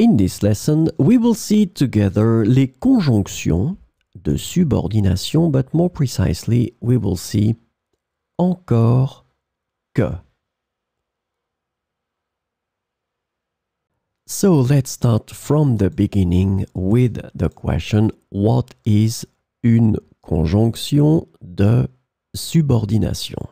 In this lesson, we will see together les conjonctions de subordination, but more precisely, we will see encore que. So let's start from the beginning with the question, what is une conjonction de subordination?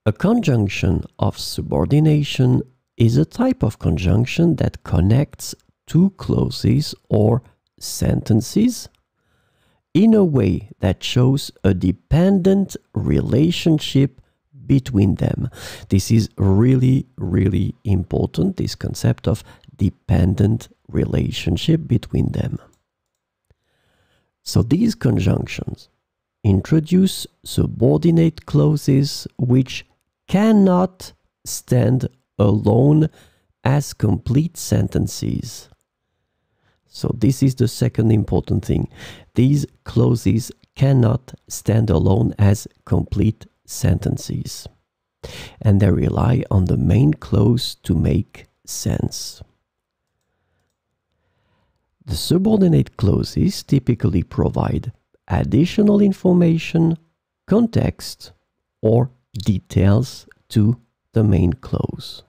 A conjunction of subordination is a type of conjunction that connects two clauses or sentences in a way that shows a dependent relationship between them. This is really, really important, this concept of dependent relationship between them. So these conjunctions introduce subordinate clauses which cannot stand alone as complete sentences. So this is the second important thing. These clauses cannot stand alone as complete sentences, and they rely on the main clause to make sense. The subordinate clauses typically provide additional information, context, or details to the main clause.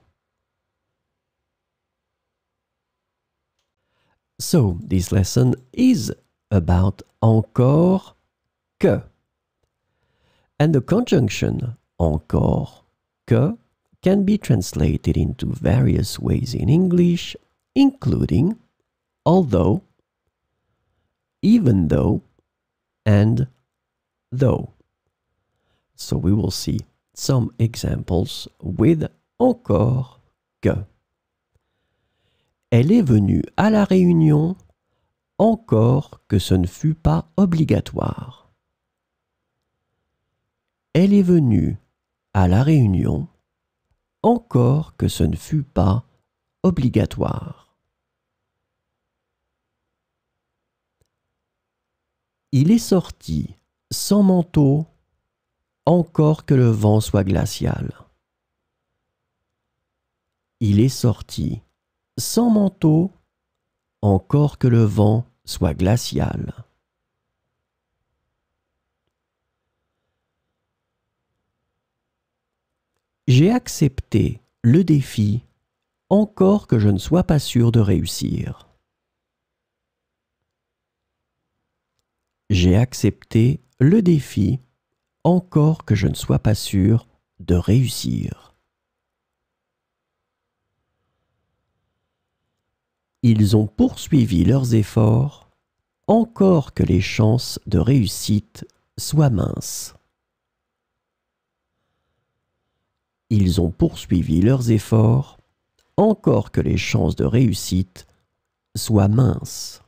So, this lesson is about encore que. And the conjunction encore que can be translated into various ways in English, including although, even though, and though. So we will see some examples with encore que. Elle est venue à la réunion encore que ce ne fut pas obligatoire. Elle est venue à la réunion encore que ce ne fut pas obligatoire. Il est sorti sans manteau encore que le vent soit glacial. Il est sorti sans manteau encore que le vent soit glacial. J'ai accepté le défi encore que je ne sois pas sûr de réussir. J'ai accepté le défi encore que je ne sois pas sûr de réussir. Ils ont poursuivi leurs efforts encore que les chances de réussite soient minces. Ils ont poursuivi leurs efforts encore que les chances de réussite soient minces.